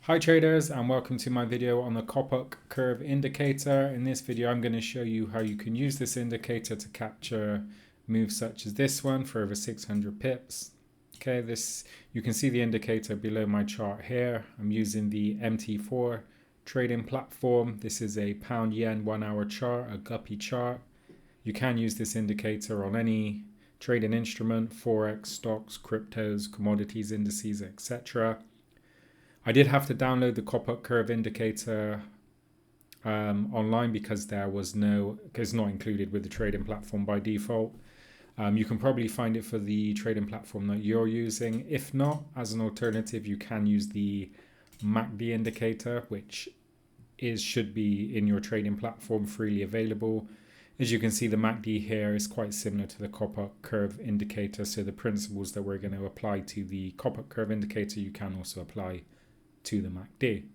Hi traders, and welcome to my video on the Coppock Curve Indicator. In this video I'm going to show you how you can use this indicator to capture moves such as this one for over 600 pips. Okay, you can see the indicator below my chart here. I'm using the MT4 trading platform. This is a pound yen 1 hour chart, a guppy chart. You can use this indicator on any trading instrument, Forex, stocks, cryptos, commodities, indices, etc. I did have to download the Coppock Curve Indicator online because it's not included with the trading platform by default. You can probably find it for the trading platform that you're using. If not, as an alternative, you can use the MACD indicator, which should be in your trading platform freely available. As you can see, the MACD here is quite similar to the Coppock Curve Indicator. So the principles that we're going to apply to the Coppock Curve Indicator, you can also apply to the MACD.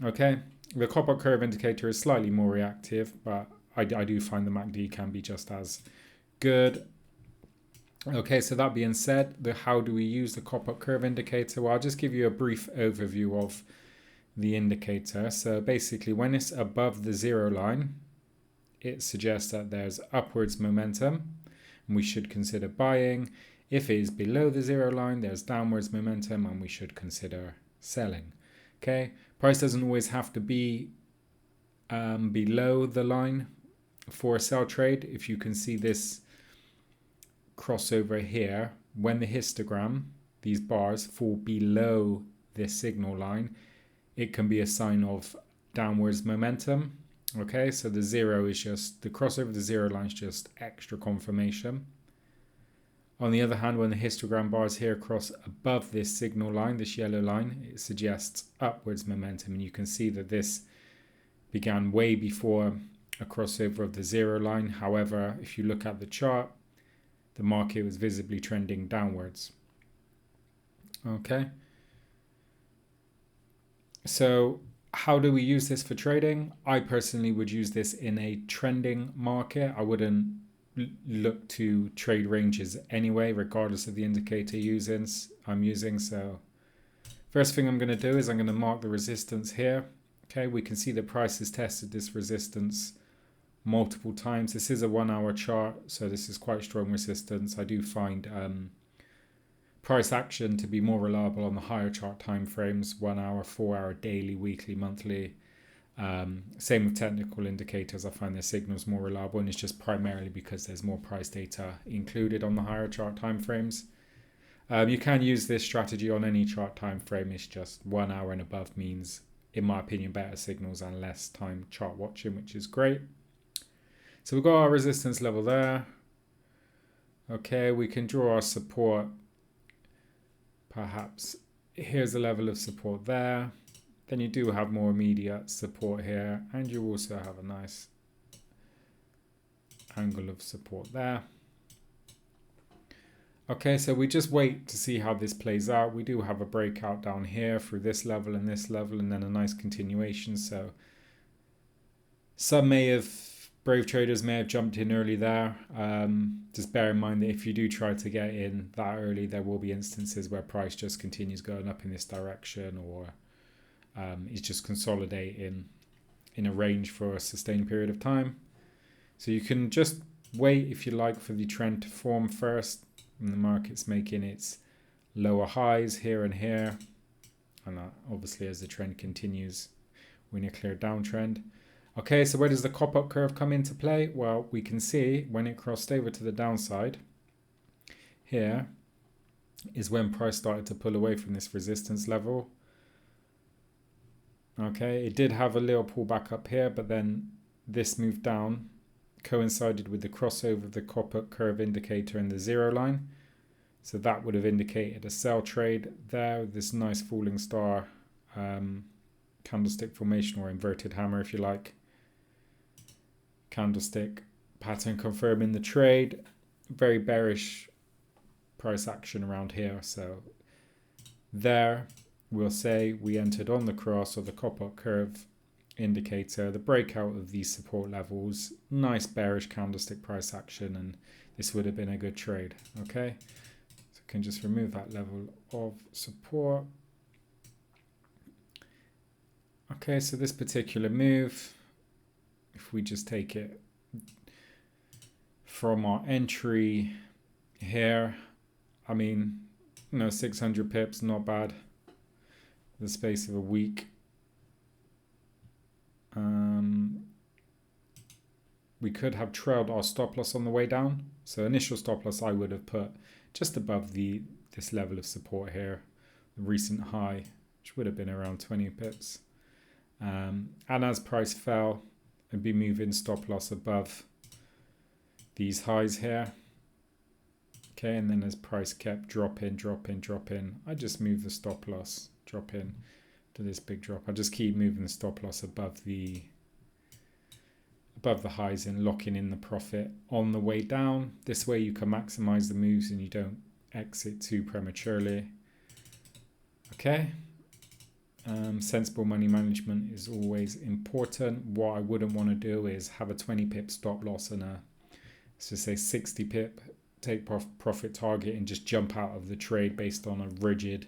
Okay, the Coppock Curve Indicator is slightly more reactive, but I do find the MACD can be just as good. Okay, so that being said, how do we use the Coppock Curve Indicator? Well, I'll just give you a brief overview of the indicator. So basically, when it's above the zero line, it suggests that there's upwards momentum and we should consider buying. If it is below the zero line, there's downwards momentum and we should consider selling. Okay, price doesn't always have to be below the line for a sell trade. If you can see this crossover here, when the histogram, these bars, fall below this signal line, it can be a sign of downwards momentum. Okay, so the crossover of the zero line is just extra confirmation. On the other hand, when the histogram bars here cross above this signal line, this yellow line, it suggests upwards momentum. And you can see that this began way before a crossover of the zero line. However, if you look at the chart, the market was visibly trending downwards. Okay. So how do we use this for trading? I personally would use this in a trending market. I wouldn't look to trade ranges anyway, regardless of the indicator I'm using. So first thing I'm going to do is I'm going to mark the resistance here. Okay, we can see the price has tested this resistance multiple times. This is a 1 hour chart, so this is quite strong resistance. I do find price action to be more reliable on the higher chart time frames, 1 hour, 4 hour, daily, weekly, monthly. Same with technical indicators. I find their signals more reliable, and it's just primarily because there's more price data included on the higher chart time frames. You can use this strategy on any chart time frame. It's just 1 hour and above means, in my opinion, better signals and less time chart watching, which is great. So we've got our resistance level there. Okay, we can draw our support. Perhaps here's a level of support there. Then you do have more immediate support here, and you also have a nice angle of support there. Okay, so we just wait to see how this plays out. We do have a breakout down here through this level, and then a nice continuation. So brave traders may have jumped in early there. Just bear in mind that if you do try to get in that early, there will be instances where price just continues going up in this direction, or is just consolidating in a range for a sustained period of time. So you can just wait, if you like, for the trend to form first. And the market's making its lower highs here and here. And obviously as the trend continues, we're in a clear downtrend. Okay, so where does the Coppock curve come into play? Well, we can see when it crossed over to the downside, here is when price started to pull away from this resistance level. Okay, it did have a little pullback up here, but then this move down coincided with the crossover of the Coppock Curve Indicator and the zero line. So that would have indicated a sell trade there, this nice falling star candlestick formation, or inverted hammer if you like. Candlestick pattern confirming the trade. Very bearish price action around here. So there we'll say we entered on the cross of the Coppock Curve Indicator, the breakout of these support levels, nice bearish candlestick price action, and this would have been a good trade. Okay, so I can just remove that level of support. Okay, so this particular move, if we just take it from our entry here, I mean, 600 pips, not bad. The space of a week. We could have trailed our stop loss on the way down. So initial stop loss I would have put just above this level of support here, the recent high, which would have been around 20 pips. And as price fell, I'd be moving stop loss above these highs here. Okay, and then as price kept dropping, I just move the stop loss, drop in to this big drop. I just keep moving the stop loss above the highs and locking in the profit on the way down. This way you can maximize the moves and you don't exit too prematurely. Okay. Sensible money management is always important. What I wouldn't want to do is have a 20 pip stop loss and let's just say 60 pip take profit target and just jump out of the trade based on a rigid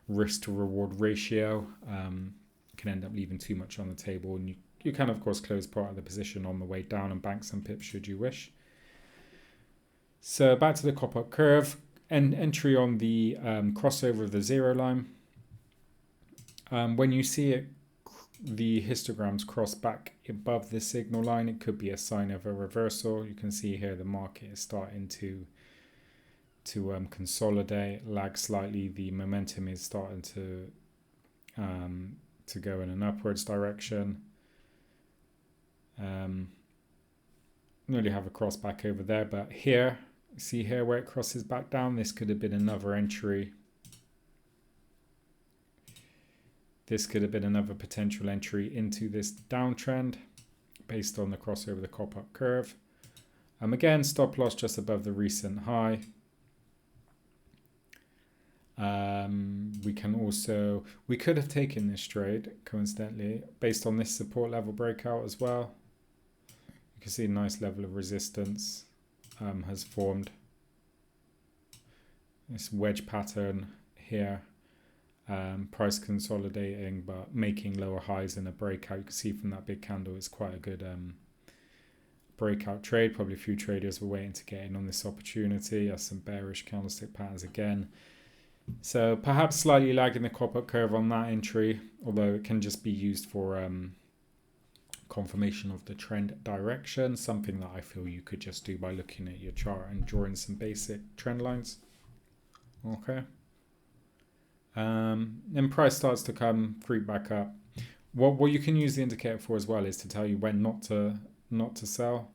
risk to reward ratio. Can end up leaving too much on the table, and you can of course close part of the position on the way down and bank some pips should you wish. So back to the Coppock curve, and entry on the crossover of the 0 line. When you see it, the histograms cross back above the signal line, it could be a sign of a reversal. You can see here the market is starting to consolidate, lag slightly. The momentum is starting to go in an upwards direction. Nearly have a cross back over there, but here, see here where it crosses back down, this could have been another entry. This could have been another potential entry into this downtrend based on the crossover of the Coppock curve. Again, stop loss just above the recent high. We could have taken this trade coincidentally based on this support level breakout as well. You can see a nice level of resistance has formed. This wedge pattern here. Price consolidating but making lower highs in a breakout. You can see from that big candle it's quite a good breakout trade. Probably a few traders were waiting to get in on this opportunity. Has some bearish candlestick patterns again. So perhaps slightly lagging the Coppock curve on that entry, although it can just be used for confirmation of the trend direction, something that I feel you could just do by looking at your chart and drawing some basic trend lines. Okay. Then price starts to creep back up. What you can use the indicator for as well is to tell you when not to sell.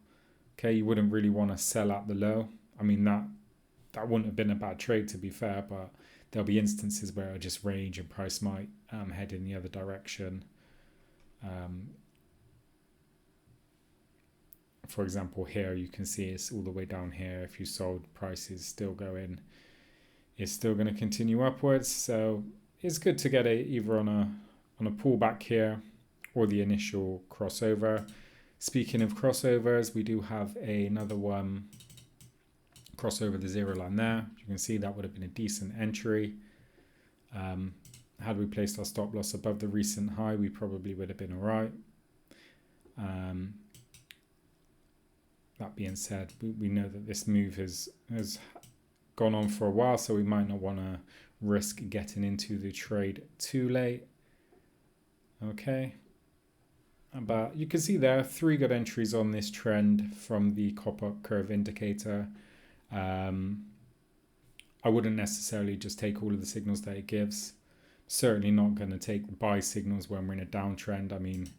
Okay, you wouldn't really want to sell at the low. I mean that wouldn't have been a bad trade to be fair, but there'll be instances where it'll just range and price might head in the other direction. For example, here you can see it's all the way down here. If you sold, price is still going. It's still going to continue upwards, so it's good to get either on a pullback here or the initial crossover. Speaking of crossovers, we do have another one crossover the 0 line there. You can see that would have been a decent entry. Had we placed our stop loss above the recent high, we probably would have been all right. That being said, we know that this move has gone on for a while, so we might not want to risk getting into the trade too late. Okay, but you can see there are 3 good entries on this trend from the Coppock Curve Indicator. I wouldn't necessarily just take all of the signals that it gives. Certainly not going to take buy signals when we're in a downtrend. I mean,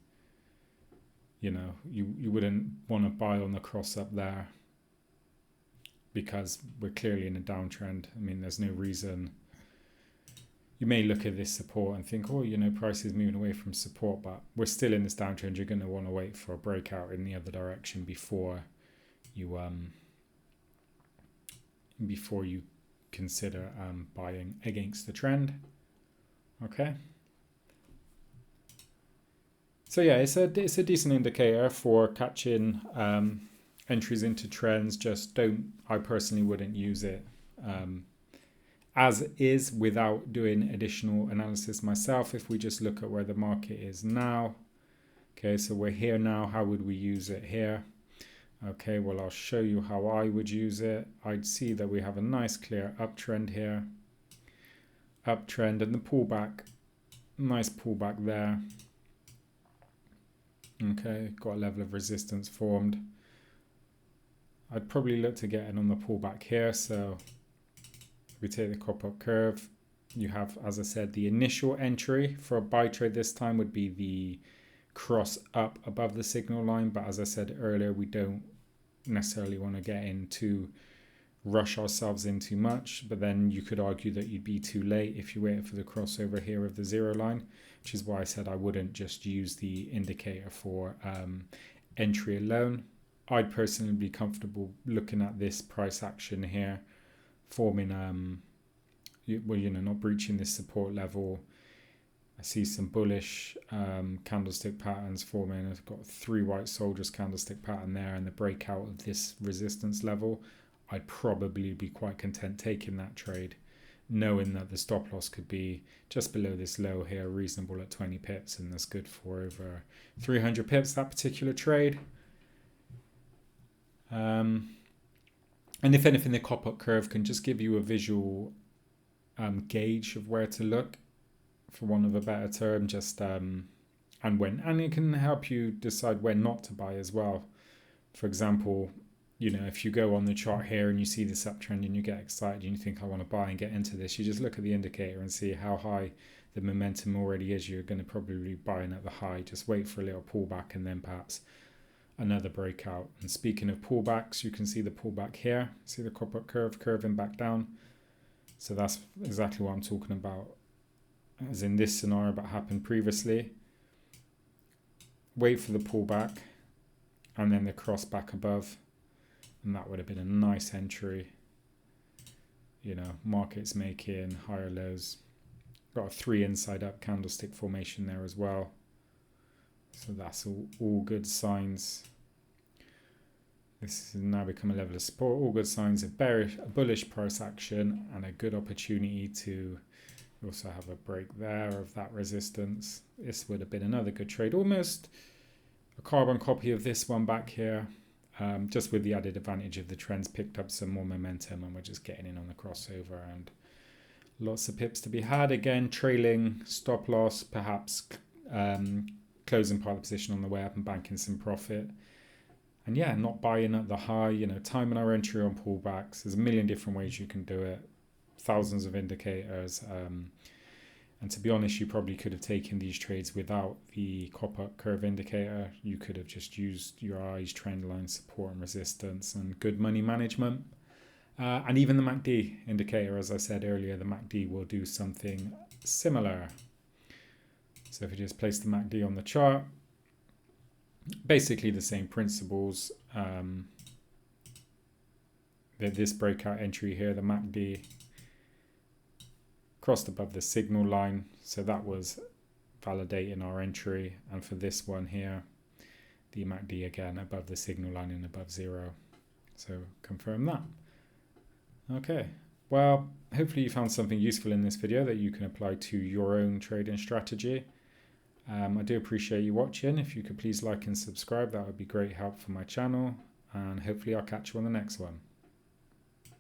you wouldn't want to buy on the cross up there because we're clearly in a downtrend. I mean, there's no reason. You may look at this support and think, oh, price is moving away from support, but we're still in this downtrend. You're going to want to wait for a breakout in the other direction before you consider buying against the trend. Okay. So yeah, it's a decent indicator for catching entries into trends. Just I personally wouldn't use it as is without doing additional analysis myself. If we just look at where the market is now, okay, so we're here now. How would we use it here? Okay, well, I'll show you how I would use it. I'd see that we have a nice clear uptrend here, uptrend, and the pullback, nice pullback there. Okay, got a level of resistance formed. I'd probably look to get in on the pullback here. So if we take the Coppock curve, you have, as I said, the initial entry for a buy trade this time would be the cross up above the signal line. But as I said earlier, we don't necessarily want to get in to rush ourselves in too much. But then you could argue that you'd be too late if you waited for the crossover here of the zero line, which is why I said I wouldn't just use the indicator for entry alone. I'd personally be comfortable looking at this price action here, forming, not breaching this support level. I see some bullish candlestick patterns forming. I've got 3 white soldiers candlestick pattern there, and the breakout of this resistance level. I'd probably be quite content taking that trade, knowing that the stop loss could be just below this low here, reasonable at 20 pips, and that's good for over 300 pips, that particular trade. And if anything, the Coppock curve can just give you a visual gauge of where to look, for want of a better term, and it can help you decide when not to buy as well. For example, if you go on the chart here and you see this uptrend and you get excited and you think I want to buy and get into this, you just look at the indicator and see how high the momentum already is. You're going to probably be buying at the high. Just wait for a little pullback and then perhaps another breakout. And speaking of pullbacks, you can see the pullback here. See the Coppock curve curving back down. So that's exactly what I'm talking about, as in this scenario, but happened previously. Wait for the pullback and then the cross back above, and that would have been a nice entry. Markets making higher lows. Got a 3 inside up candlestick formation there as well. So that's all good signs. This has now become a level of support. All good signs of bullish price action and a good opportunity to also have a break there of that resistance. This would have been another good trade. Almost a carbon copy of this one back here, just with the added advantage of the trends picked up some more momentum and we're just getting in on the crossover, and lots of pips to be had. Again, trailing stop loss, perhaps closing part of the position on the way up and banking some profit. And yeah, not buying at the high, timing our entry on pullbacks. There's a million different ways you can do it. Thousands of indicators. And to be honest, you probably could have taken these trades without the Coppock curve indicator. You could have just used your eyes, trend line, support and resistance, and good money management. And even the MACD indicator, as I said earlier, the MACD will do something similar. So if you just place the MACD on the chart, basically the same principles. This breakout entry here, the MACD crossed above the signal line, so that was validating our entry. And for this one here, the MACD again above the signal line and above 0, so confirm that. Okay, well, hopefully you found something useful in this video that you can apply to your own trading strategy. I do appreciate you watching. If you could please like and subscribe, that would be great help for my channel, and hopefully I'll catch you on the next one.